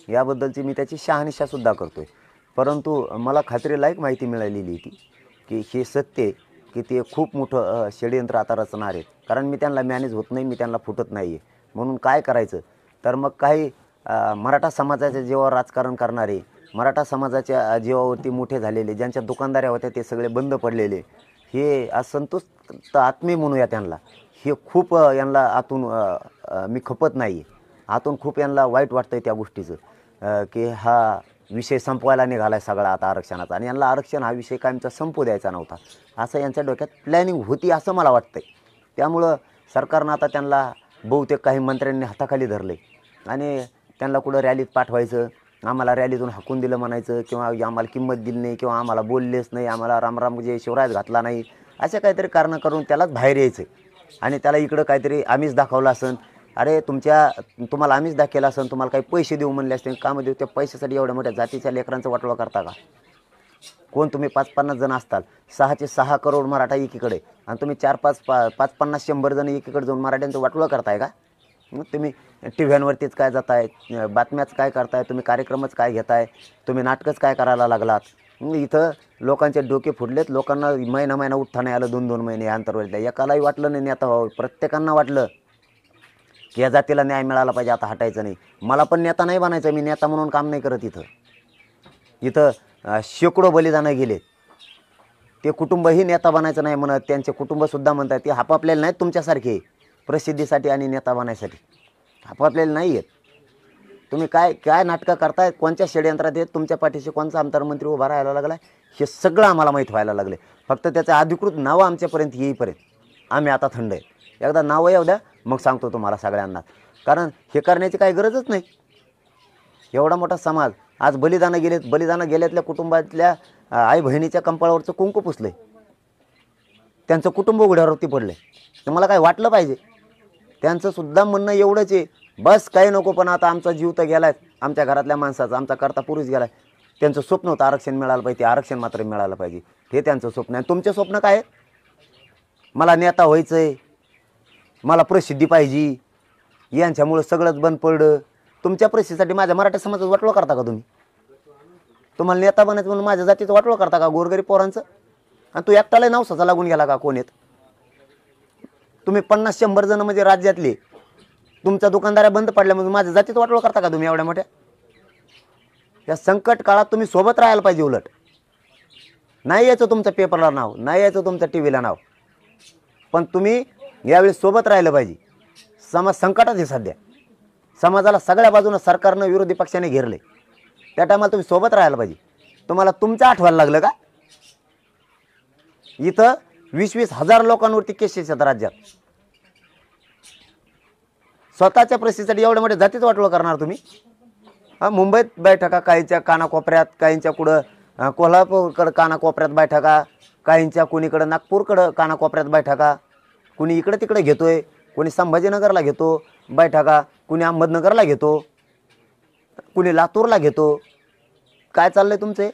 याबद्दलची मी त्याची शहानिशासुद्धा करतो आहे. परंतु मला खात्रीलायक माहिती मिळालेली होती की हे सत्य आहे की ते खूप मोठं षडयंत्र आता रचणार आहेत. कारण मी त्यांना मॅनेज होत नाही, मी त्यांना फुटत नाही आहे. म्हणून काय करायचं तर मग काही मराठा समाजाच्या जीवावर राजकारण करणारे, मराठा समाजाच्या जीवावरती मोठे झालेले, ज्यांच्या दुकानदाऱ्या होत्या ते सगळे बंद पडलेले, हे असंतुष्ट आत्मे म्हणूया त्यांना, हे खूप यांना आतून मी खपत नाही आहे. आतून खूप यांना वाईट वाटतं आहे त्या गोष्टीचं की हा विषय संपवायला निघाला आहे सगळा आता आरक्षणाचा, आणि यांना आरक्षण हा विषय कायमचा संपू द्यायचा नव्हता असं यांच्या डोक्यात प्लॅनिंग होती असं मला वाटतं आहे. त्यामुळं सरकारनं आता त्यांना बहुतेक काही मंत्र्यांनी हाताखाली धरले आणि त्यांना कुठं रॅलीत पाठवायचं, आम्हाला रॅलीतून हाकून दिलं म्हणायचं, किंवा आम्हाला किंमत दिली नाही, किंवा आम्हाला बोललेच नाही, आम्हाला रामराम जय शिवराज घातला नाही, असे काहीतरी कारणं करून त्यालाच बाहेर यायचं आणि त्याला इकडं काहीतरी आम्हीच दाखवलं असन. अरे तुम्हाला आम्हीच दाखवलं असन, तुम्हाला काही पैसे देऊ म्हणले असते, कामं देऊ, त्या पैशासाठी एवढ्या मोठ्या जातीच्या लेकरांचं वाटोळं करता का? कोण तुम्ही 5-50 जण असताल, 6चे 6 करोड मराठा एकीकडे, आणि तुम्ही 4-5-50-100 जण एकीकडे जाऊन मराठ्यांचं वाटोळं करताय का? मग तुम्ही टी व्हीवरतीच काय जाताय, बातम्याच काय करताय, तुम्ही कार्यक्रमच काय घेताय, तुम्ही नाटकच काय करायला लागलात. इथं लोकांचे डोके फुटलेत, लोकांना महिना उठता नाही आलं, 2-2 महिने अंतरवरला, एकालाही वाटलं नाही नेता व्हावं, प्रत्येकांना वाटलं की या जातीला न्याय मिळाला पाहिजे, आता हटायचं नाही. मला पण नेता नाही बनायचं, मी नेता म्हणून काम नाही करत. इथं शेकडो बलिदानं गेले, ते कुटुंबही नेता बनायचं नाही म्हणत, त्यांचे कुटुंबसुद्धा म्हणतात ते हापापलेले नाहीत तुमच्यासारखे प्रसिद्धीसाठी आणि नेता बनायसाठी, हापापलेले नाही आहेत. तुम्ही काय नाटकं करताय, कोणत्या षडयंत्रात आहेत, तुमच्या पाठीशी कोणचा आमदार मंत्री उभा राहायला लागला आहे, हे सगळं आम्हाला माहीत व्हायला लागले. फक्त त्याचं अधिकृत नावं आमच्यापर्यंत येईपर्यंत आम्ही आता थंड आहे. एकदा नावं येऊ द्या, मग सांगतो तुम्हाला सगळ्यांना. कारण हे करण्याची काही गरजच नाही. एवढा मोठा समाज आज बलिदानं गेल्यातल्या कुटुंबातल्या आई बहिणीच्या कंपाळावरचं कुंकू पुसलं, त्यांचं कुटुंब उघड्यावरती पडलं. तर मला काय वाटलं पाहिजे, त्यांचंसुद्धा म्हणणं एवढंच आहे, बस काही नको, पण आता आमचा जीव तर गेला आहे, आमच्या घरातल्या माणसाचा, आमचा करता पुरुष गेला आहे. त्यांचं स्वप्न होतं आरक्षण मिळालं पाहिजे, आरक्षण मात्र मिळालं पाहिजे, हे त्यांचं स्वप्न आहे. तुमचे स्वप्न काय आहे? मला नेता व्हायचं आहे, मला प्रसिद्धी पाहिजे, यांच्यामुळं सगळंच बंद पडलं. तुमच्या प्रसिद्धीसाठी माझ्या मराठा समाजाचं वाटोळं करता का तुम्ही? तुम्हाला नेता बनायचं म्हणून माझ्या जातीचं वाटोळं करता का, गोरगरीब पोरांचं? आणि तू एकटाला नवसाचा लागून गेला का? कोण येत तुम्ही? 50-100 जण म्हणजे राज्यातले, तुमच्या दुकानदाऱ्या बंद पडल्या म्हणून माझ्या जातीचं वाटोळं करता का तुम्ही? एवढ्या मोठ्या या संकट काळात तुम्ही सोबत राहायला पाहिजे. उलट नाही यायचं तुमच्या पेपरला नाव, नाही यायचं तुमच्या टी व्हीला नाव, पण तुम्ही यावेळी सोबत राहिलं पाहिजे. समाज संकटात आहे सध्या, समाजाला सगळ्या बाजूनं सरकारनं विरोधी पक्षाने घेरले, त्या टायमाला तुम्ही सोबत राहायला पाहिजे. तुम्हाला तुमचं आठवायला लागलं का? इथं 20-20 हजार लोकांवरती केसेस आहेत राज्यात. स्वतःच्या प्रसिद्धीसाठी एवढ्या मोठ्या जातीचं वाटोळं करणार तुम्ही? मुंबईत बैठका, काहींच्या कानाकोपऱ्यात, काहींच्या कुठं कोल्हापूरकडं कानाकोपऱ्यात बैठका, काहींच्या कुणीकडं नागपूरकडं कानाकोपऱ्यात बैठका, कुणी इकडं तिकडे घेतोय, कोणी संभाजीनगरला घेतो बैठका, कुणी अहमदनगरला घेतो, कुणी लातूरला घेतो. काय चाललंय तुमचे?